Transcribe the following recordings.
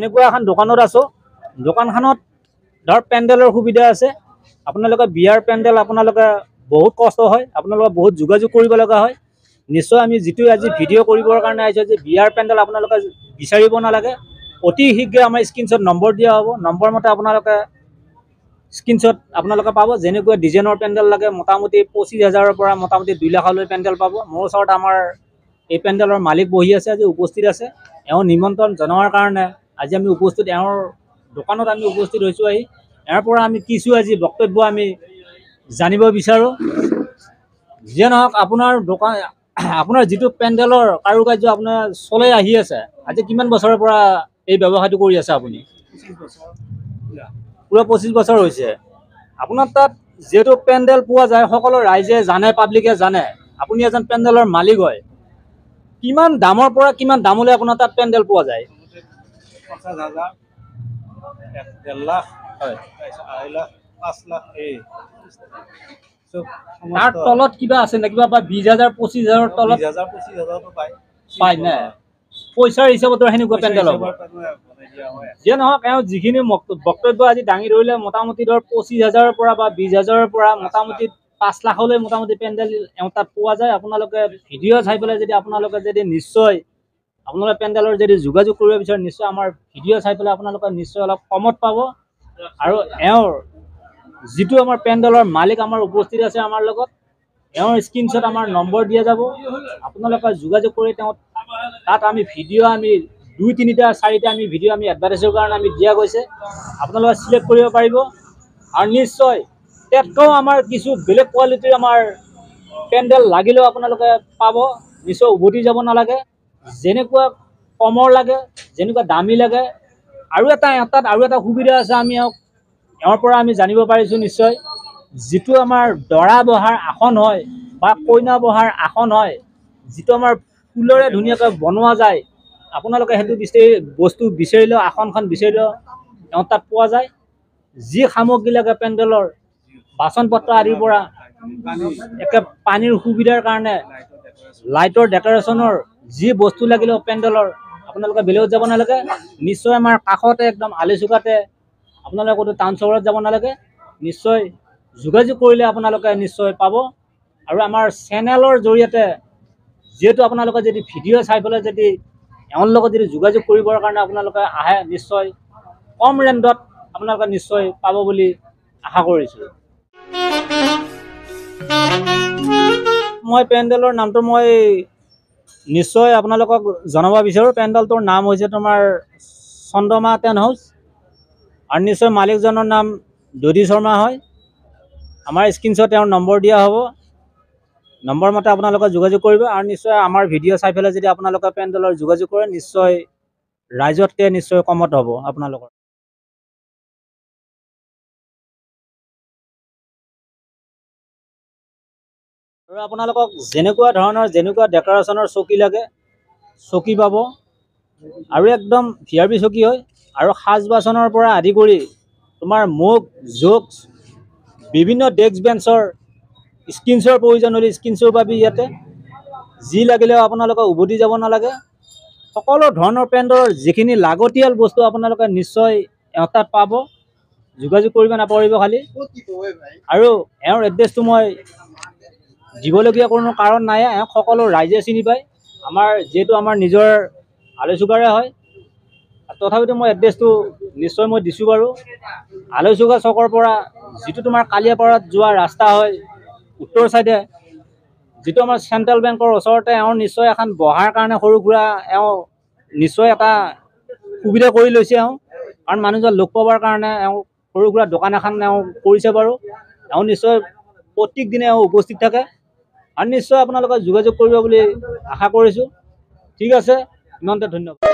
এনেকুৱা এখন দোকানত আছো দোকানখনত ধৰ পেণ্ডেলৰ সুবিধা আছে আপোনালোকে বিয়াৰ পেণ্ডেল আপোনালোকে বহুত কষ্ট হয় আপোনালোকে বহুত যোগাযোগ কৰিব লগা হয় নিশ্চয় আমি যেটো আজি ভিডিও কৰিবৰ কাৰণে আইছো যে বিয়াৰ পেণ্ডেল আপোনালোকে বিচাৰিব নালাগে অতি শীঘ্ৰে আমাৰ স্ক্ৰিনশ্বট নম্বৰ দিয়া হ'ব নম্বৰ মতে আপোনালোকে স্ক্ৰিনশ্বট আপোনালোকে পাব যেনেকুৱা ডিজাইনৰ পেণ্ডেল লাগে মোটামুটি 25000 ৰ পৰা মোটামুটি 2 লাখলৈ পেণ্ডেল পাব মোৰ ওচৰত আমাৰ এই পেণ্ডেলৰ মালিক বহি আছে আজি উপস্থিত আছে এওঁ নিমন্ত্ৰণ জনোৱাৰ কাৰণে আজি আমি উপস্থিত এওঁৰ দোকানত আমি উপস্থিত হৈছো আহি ইয়াৰ পৰা আমি কিছু আজি বক্তব্য আমি জানিব বিচাৰো যে নহক আপোনাৰ দোকান আপোনাৰ যেটো পেণ্ডেলৰ কাৰুকাৰ্য আপোনাৰ চলে আহি আছে আজি কিমান বছৰৰ পৰা এই ব্যৱসায়টো কৰি আছে আপুনি 25 বছৰ পুৰা 25 বছৰ হৈছে আপোনাৰ তাত যেটো পেণ্ডেল পোৱা যায় সকলো ৰাইজে জানে পাব্লিকে জানে আপুনি এজন পেণ্ডেলৰ মালিক হয় কিমান দামৰ পৰা কিমান দামলৈ আপোনাৰ তাত পেণ্ডেল পোৱা যায় 50000 1.5 লাখ হয় 2.5 লাখ 5 লাখ এই তাৰ তলত কিবা আছে না কিবা 20000 25000 ৰ তলত 20000 25000 তো পাই না পইচাৰ হিচাপত হেনেকুৱা পেণ্ডেল হ'ব যে নহক এওঁ যিখিনি বক্তব্য আজি দাঙি ধৰিলে মোটামুটি ধৰ 25000 ৰ পৰা বা 20000 ৰ পৰা মোটামুটি 5 লাখলৈ মোটামুটি পেণ্ডেল এওঁ তাত পোৱা যায় আপোনালোকে ভিডিও চাই পেলাই যদি আপোনালোকে যদি নিশ্চয় আপোনালোকে পেণ্ডেলৰ যদি যোগাযোগ কৰিব বিচাৰে নিশ্চয় আমাৰ ভিডিও চাই পেলাই আপোনালোকে নিশ্চয় অলপ কমত পাব আৰু এওঁৰ যেটো আমাৰ পেণ্ডেলৰ মালিক আমাৰ উপস্থিত আছে আমাৰ লগত এওঁৰ স্ক্ৰিনশ্বট আমাৰ নম্বৰ দিয়া যাব আপোনালোকে যোগাযোগ কৰি তেওঁ তাত আমি ভিডিও আমি 2-3টা 4টা আমি ভিডিও আমি এডভাৰটাইজৰ কাৰণে আমি দিয়া গৈছে আপোনালোকে সিলেক্ট কৰিব পাৰিব আৰু নিশ্চয় তেতকৈ আমাৰ কিছু বেলেগ কোৱালিটিৰ আমাৰ পেণ্ডেল লাগিলেও আপোনালোকে পাব নিশ্চয় উভতি যাব নালাগে যেনেকুৱা কমৰ লাগে যেনেকুৱা দামী লাগে আৰু এটা সুবিধা আছে আমি এওঁৰ পৰা আমি জানিব পাৰিছো নিশ্চয় যেটো আমাৰ দৰা বহাৰ আসন হয় বা কইনা বহাৰ আসন হয় যেটো আমাৰ ফুলৰে ধুনিয়াকৈ বনোৱা যায় আপোনালোকে হেতু বস্তু বিচাৰিলে আসনখন বিচাৰিলে এওঁ তাত পোৱা যায় যি সামগ্ৰী লাগে পেণ্ডেলৰ বাচন পত্ৰ আদিৰ পৰা একে পানীৰ সুবিধাৰ কাৰণে লাইটৰ ডেকোৰেশনৰ যি বস্তু লাগিলে পেণ্ডেলৰ আপোনালোকে বেলেগত যাব নালাগে নিশ্চয় আমাৰ কাষতে একদম আলিচুকাতে আপোনালোকে কোনো টাউন চহৰত যাব নালাগে নিশ্চয় যোগাযোগ কৰিলে আপোনালোকে নিশ্চয় পাব আৰু আমাৰ চেনেলৰ জৰিয়তে যেটো আপোনালোকে যদি ভিডিও চাই পেলাই যদি এওঁৰ লগত যদি যোগাযোগ কৰিবৰ কাৰণে আপোনালোকে আহে নিশ্চয় কম ৰেঞ্জত আপোনালোকে নিশ্চয় পাব বুলি আশা কৰিছো মই পেণ্ডেলৰ নামটো মই নিশ্চয় আপোনালোকক জনাব বিচাৰো পেণ্ডেলটোৰ নাম হৈছে তোমাৰ চন্দ্ৰমা টেণ্ট হাউচ আৰু নিশ্চয় মালিকজনৰ নাম দধি শৰ্মা হয় আমাৰ স্ক্ৰিনশ্বট তেওঁৰ নম্বৰ দিয়া হ'ব নম্বৰ মতে আপোনালোকে যোগাযোগ কৰিব আৰু নিশ্চয় আমাৰ ভিডিও চাই পেলাই যদি আপোনালোকে পেণ্ডেলৰ যোগাযোগ কৰে নিশ্চয় ৰাইজতকে নিশ্চয় কমত হ'ব আপোনালোকৰ আৰু আপোনালোকক যেনেকুৱা ধৰণৰ যেনেকুৱা ডেকোৰেশনৰ চকী লাগে চকী পাব আৰু একদম ভিআইপি চকী হয় আৰু সাজ বাসনৰ পৰা আদি কৰি তোমাৰ মুখ জোক বিভিন্ন ডেস্ক বেঞ্চৰ স্ক্ৰিনশ্বটৰ প্ৰয়োজন হ'লে স্ক্ৰিনশ্বটৰ বাবে ইয়াতে যি লাগিলেও আপোনালোকে উভতি যাব নালাগে সকলো ধৰণৰ পেণ্ডেলৰ যিখিনি লাগতিয়াল বস্তু আপোনালোকে নিশ্চয় তাত পাব যোগাযোগ কৰিব নাপাহৰিব খালি আৰু এওঁৰ এড্ৰেছটো মই দিবলগীয়া কোনো কাৰণ নাই সকলো ৰাইজে চিনি পায় আমাৰ যেটো আমাৰ নিজৰ আলিচুকাৰে হয় তথাপিতো মই এড্ৰেছটো নিশ্চয় মই দিছো বাৰু আলিচুকা চকৰ পৰা যেটো তোমাৰ কালিয়াপাৰাত যোৱা ৰাস্তা হয় উত্তৰ সাইডে যেটো আমাৰ সেন্ট্ৰেল বেংকৰ ওচৰতে এওঁৰ নিশ্চয় এখন বহাৰ কাৰণে সৰু খুৰা এওঁ নিশ্চয় এটা সুবিধা কৰি লৈছে কাৰণ মানুহজন লোক পাবৰ কাৰণে এওঁ সৰু খুৰা দোকান এখন এওঁ কৰিছে বাৰু এওঁ নিশ্চয় প্ৰত্যেক দিনে এওঁ উপস্থিত থাকে আৰু নিশ্চয় আপোনালোকে যোগাযোগ কৰিব বুলি আশা কৰিছো ঠিক আছে ইমানতে ধন্যবাদ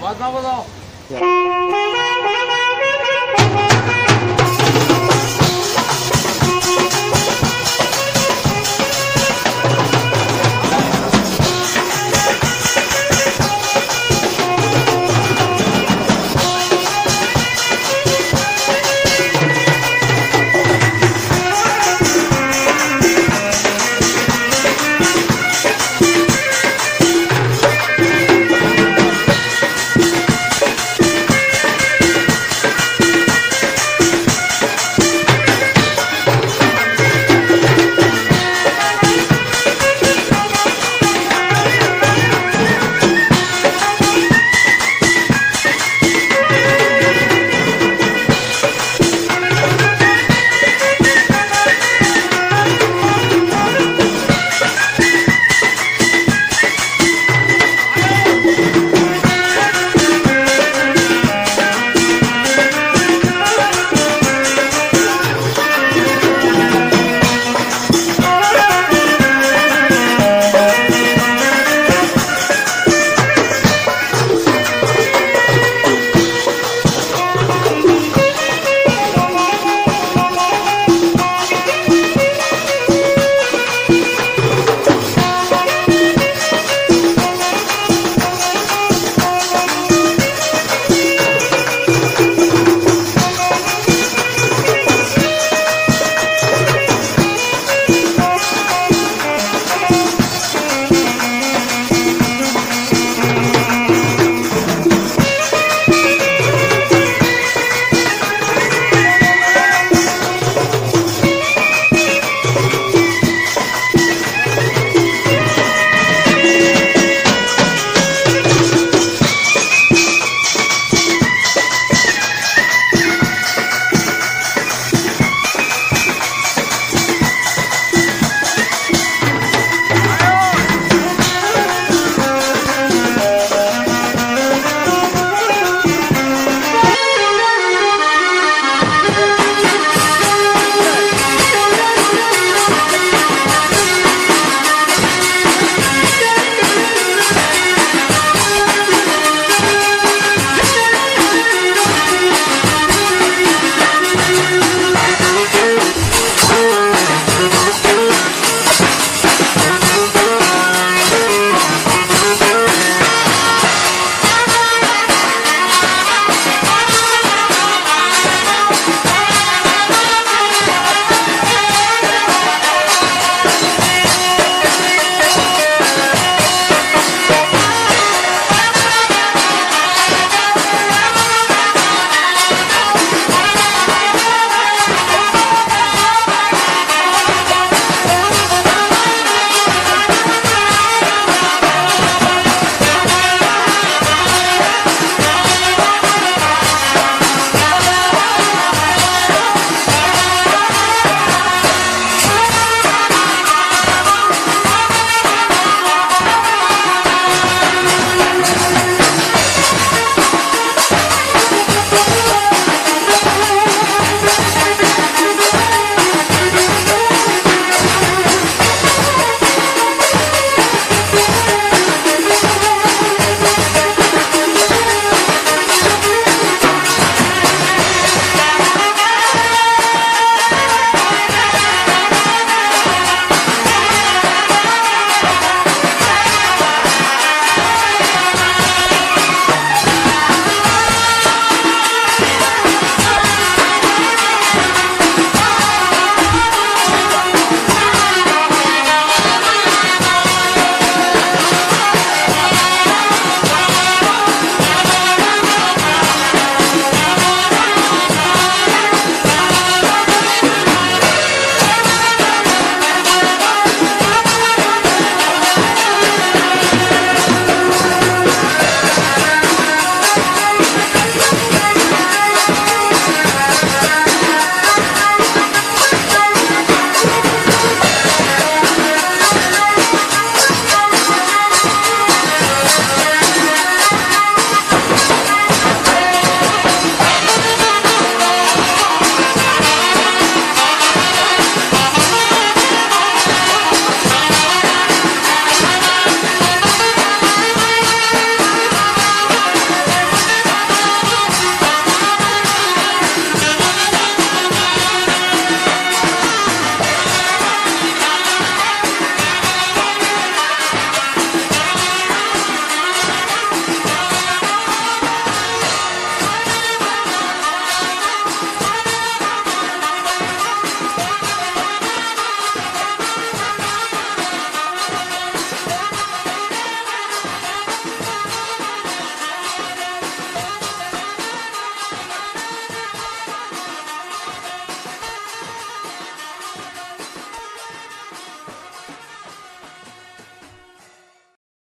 বাজাও